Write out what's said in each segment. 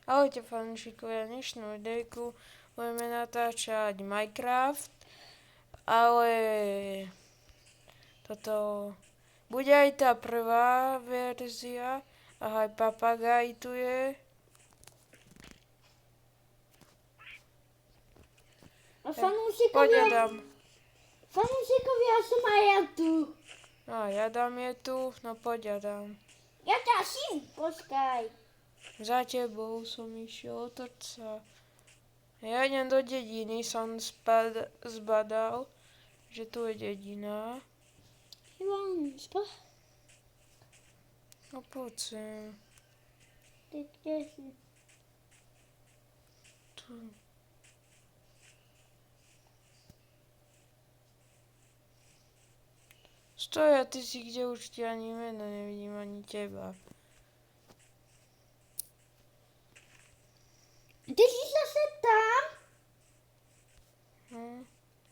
Ahojte fanúšikovia, dnešnú videjku budeme natáčať Minecraft, ale toto bude aj tá prvá verzia, aj papagaj tu je. A Poď Adam. fanúšikovia som aj ja tu. No Adam je tu, no poď Adam. Ja ťa syn, počkaj. Za tebou som išiel, otoč sa. Ja idem do dediny, som zbadal, že tu je dedina. Ivan, No poď sem. Ty kde si? Tu. Stoj, a ty si kde, už ti ani meno nevidím, ani teba. Ty si zase tam?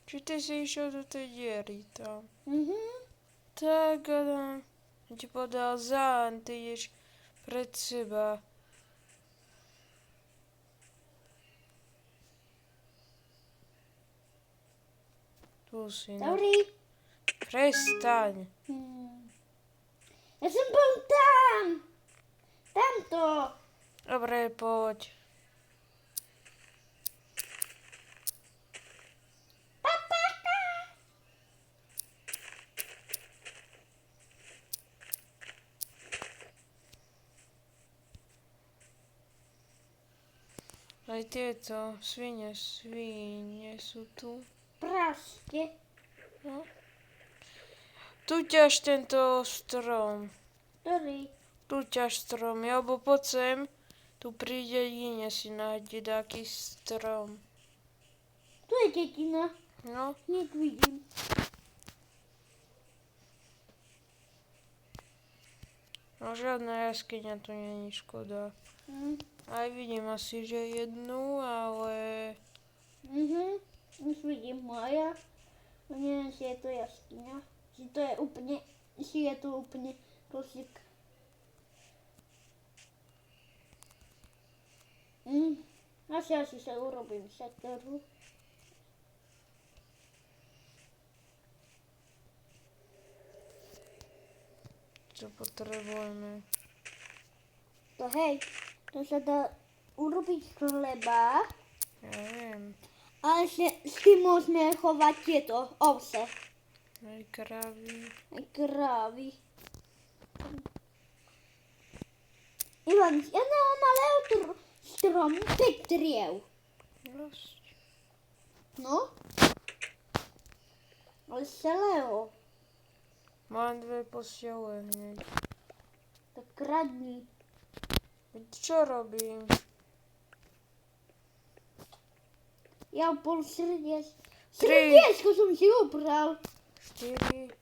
Či ty si išiel do tej diery tam? Mhm. Tak, Adam. Ja ti podal zán, ty ideš pred seba. Tu si, no. Dobrý. Prestaň. Ja som bol tam. Tamto. Dobre, poď. Aj tieto svine sú tu. Praste. No. Tu ťaž tento strom. Ktorý? Tu ťaž strom, alebo poď sem. Tu pri dedine si nájde taký strom. Tu je dedina. No, Hneď vidím. no žiadna jaskyňa tu není, škoda. Aj vidím asi, že jednu, ale... Už vidím moja. Neviem, či je to jaskyňa. Či je to úplne kosík. Asi sa urobím sekeru. Čo potrebujeme? To hej, to sa dá urobiť chleba. Ja viem. A s tým môžeme chovať tieto ovce. Aj kravy. Aj krávy. Ivan, z jedného malého stromu 5 driev. Dosť. No? Ale z celého. Mám 2 posiele hneď. Tak kradni. Veď čo robím? Ja pol Tri. srdiesko som si ubral. 4.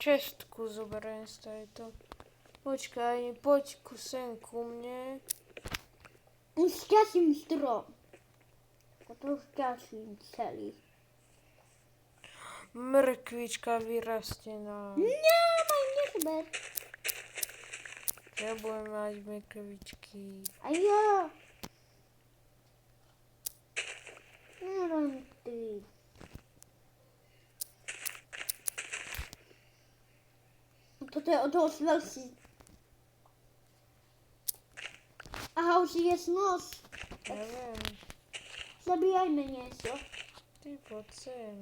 Čestku zoberiem z tejto. Počkaj, poď sem ku mne. Už ťažím strom. A to už ťažím celý. Mrkvička vyrastená. Nemaj, neber. Ja budem mať mrkvičky. A ja. Neviem ty. Toto je o toho veľký. Aha, už je nos. Ja viem. Zabíjajme niečo. Ty poď sem.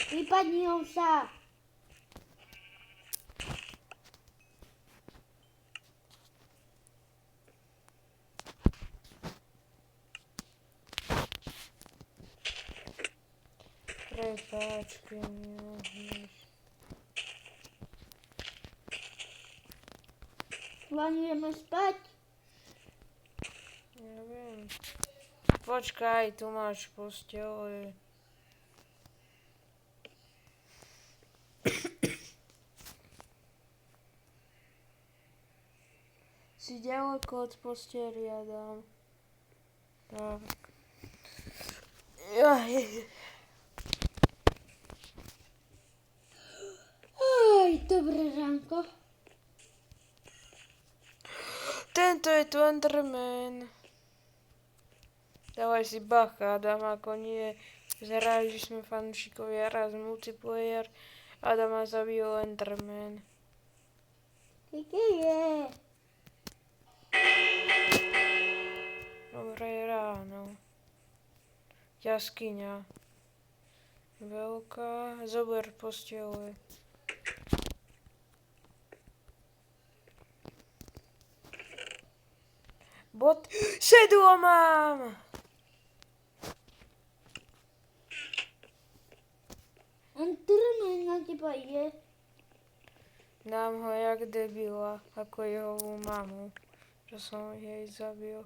Vypadni sa. Prepáč, keď mi ohneš. Plánujeme spať? Ja viem. Počkaj, tu máš postele. Si ďaleko od posteli, Adam. Tak. Aj, dobré ránko. Tento je Enderman. Dávaj si bacha, Adam, ako nie. Zerali, že sme fanúšikovia raz multiplayer. Adama zabil Enderman. Kde je? Dobré ráno. Jaskyňa. Veľká. Zober postele. Sedlo mám! Enderman na teba je. Dám ho jak debila, ako jeho mamu, že som jej zabil.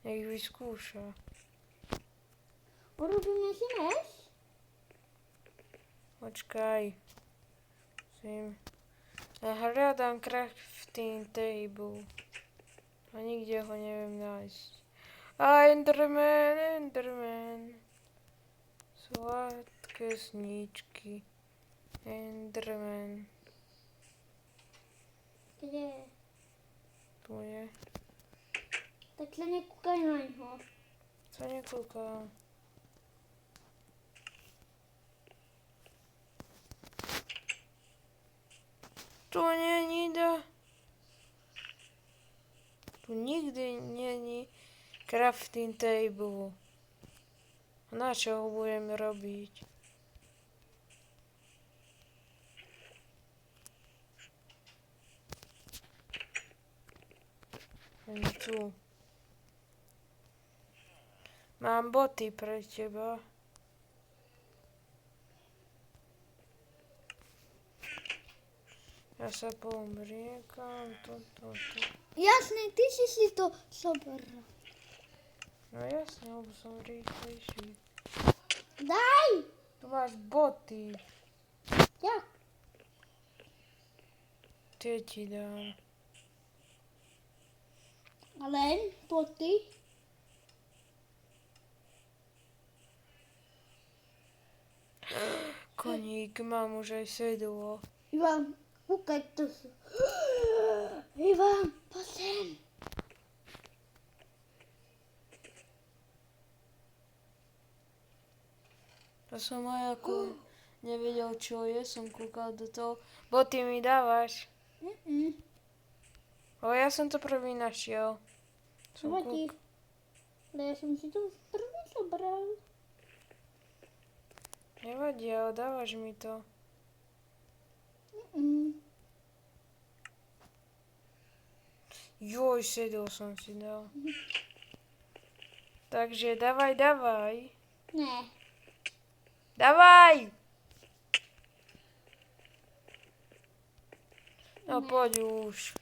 Nech vyskúša. Urobíme si mes? Počkaj. Hľadám crafting table. A nikde ho neviem nájsť. Enderman. Sladké sníčky. Enderman. Kde? Tu je. Tak sa nekúkaj na ňo. Sa nekúkam. Tu není Tu nikdy není crafting table. Na čo ho budeme robiť? Tu. Mám boty pre teba. Ja sa pomriekam, toto. Jasné, ty si to zobral. No jasne, lebo som rýchlejší. Daj! Tu máš boty. Jak? Tie ti dám. Len boty? Koník, mám už aj sedlo. Ivan, kúkaj, to sú. Ivan, poď sem. To som aj ako nevedel, čo je, som kúkal do toho. Boty mi dávaš? O, ja som to prvý našiel. Vadí. Ale ja som si to prvý zobral. Nevadí, ale dávaš mi to. Joj, sedel som si dal. Takže dávaj. Ne. Dávaj! No poď už.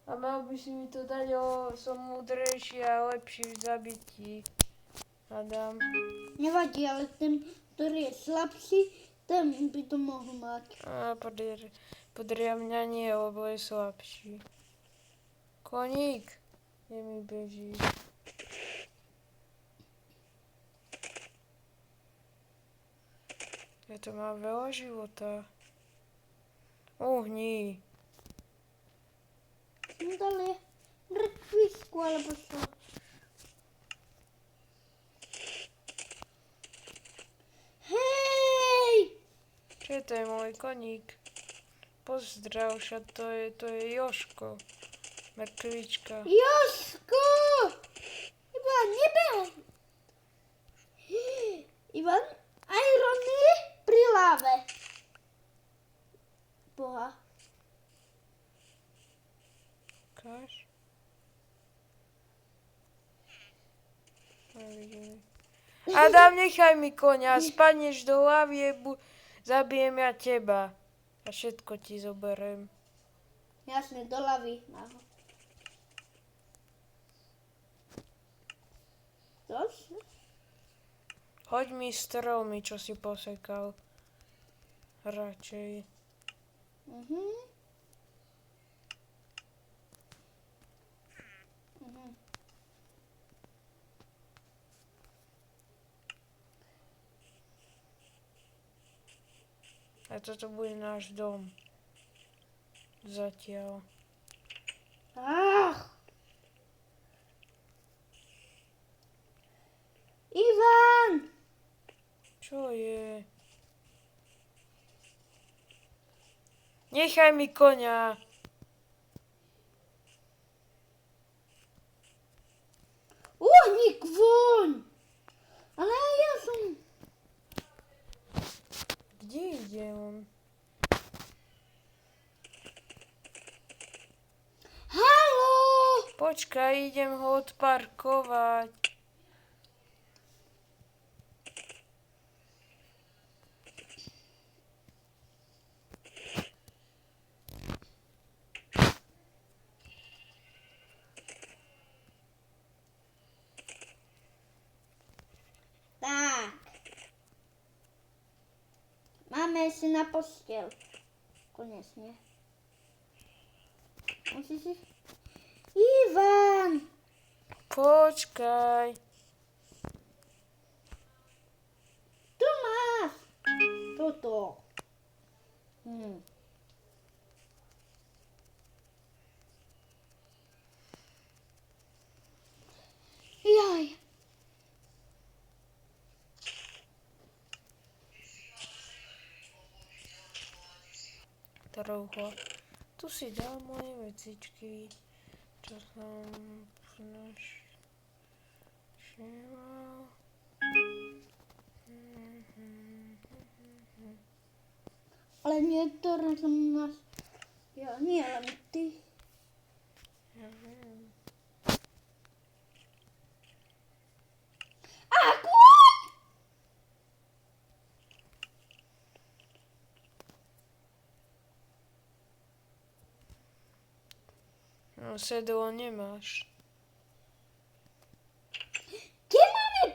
A mal by si mi to dať, som múdrejší a lepší v zabití. Adam. Nevadí, ale ten, ktorý je slabší, ten by to mohol mať. A podria mňa nie, lebo je slabší. Koník, kde mi beží? Ja to má veľa života. Uhni. No dali mŕtvisku, alebo čo? Hej! Čo to je môj koník? Pozdrav, však to je Joško. Mrkvička. Jožko! Ivan, nebehaj! Ivan, Irony pri láve. Boha. Ukáž. Adam, nechaj mi konia, spadneš do hlavy, zabijem ja teba. A všetko ti zoberiem. Jasne, do lavy. Dobre. Hoď mi stromy, čo si posekal. Radšej. Mhm. A toto bude náš dom. Zatiaľ. Ach. Ivan! Čo je? Nechaj mi konia. Uhník von! Ale ja som... Kde ide on? Haló! Počkaj, idem ho odparkovať. Tak. Máme si na postiel. Konečne. Musíš si... Ivan! Počkaj. Tu máš! Toto. Jaj. Trochu. Tu si dal moje vecičky, čo som našiel. Ale niektoré som nás... Ja nie, len ty. Ja viem. A kôň! No, sedlo nemáš. Kde máme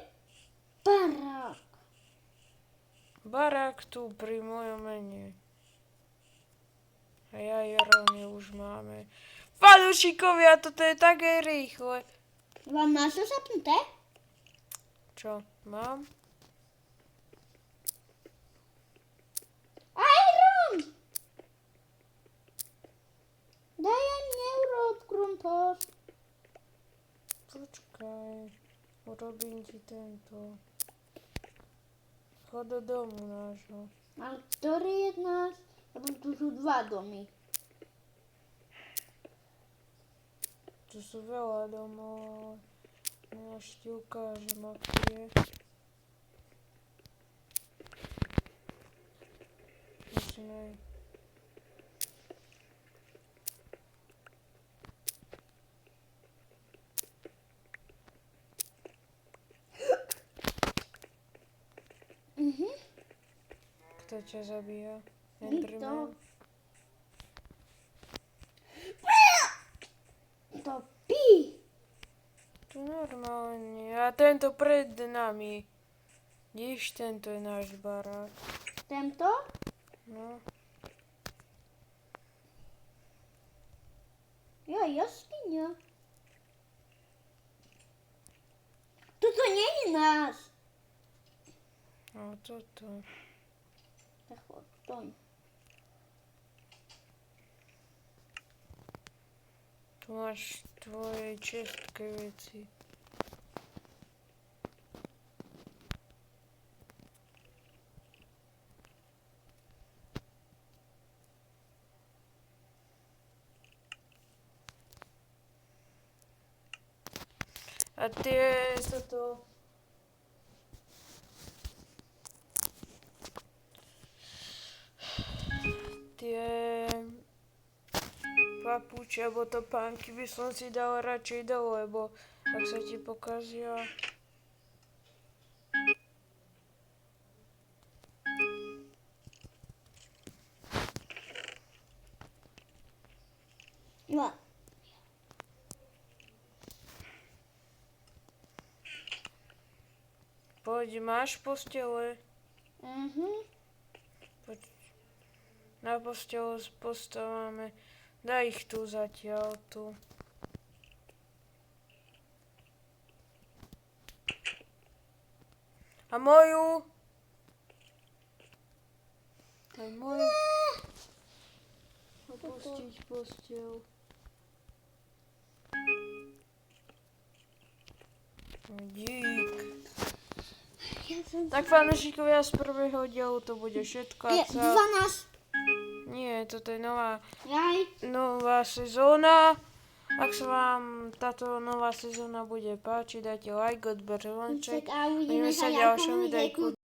barák? Barák tu pri mojom mene. A ja Jarone už máme. Fanúšikovia, toto je také rýchle. Vám máš to zapnuté? Čo, mám? Iron! Daj aj mne urob krumpoš. Počkaj, urobím ti tento. Chod do domu nášho. Ale ktorý je náš? Lebo tu sú dva domy. Tu sú veľa domov, ale ja ti ukážem, aký je. Musíme... Kto ťa zabíja? Enderman? To pí. Tu normálne. A tento pred nami. Vidíš, tento je náš barák. Tento? No. Ja, jaskyňa. Toto nie je náš. A toto. Tak poď. Tu máš tvoje čestké veci. A tie sa to... Tie papuče alebo topánky by som si dal radšej dole, lebo ak sa ti pokazia, No. Poď, máš postele? Poď. Na postelu postavíme. Daj ich tu zatiaľ, tu. A moju? Aj moju. Opustiť posteľ. Dík. Tak fanúšikovia, z prvého dielu to bude všetko. Je 12. Nie, toto je nová Jaj. sezóna. Ak sa vám táto nová sezóna bude páčiť, dajte like, odber zvonček. A Uvidíme uvidíme sa sa v v ďalšom ďalšom videjku. videjku.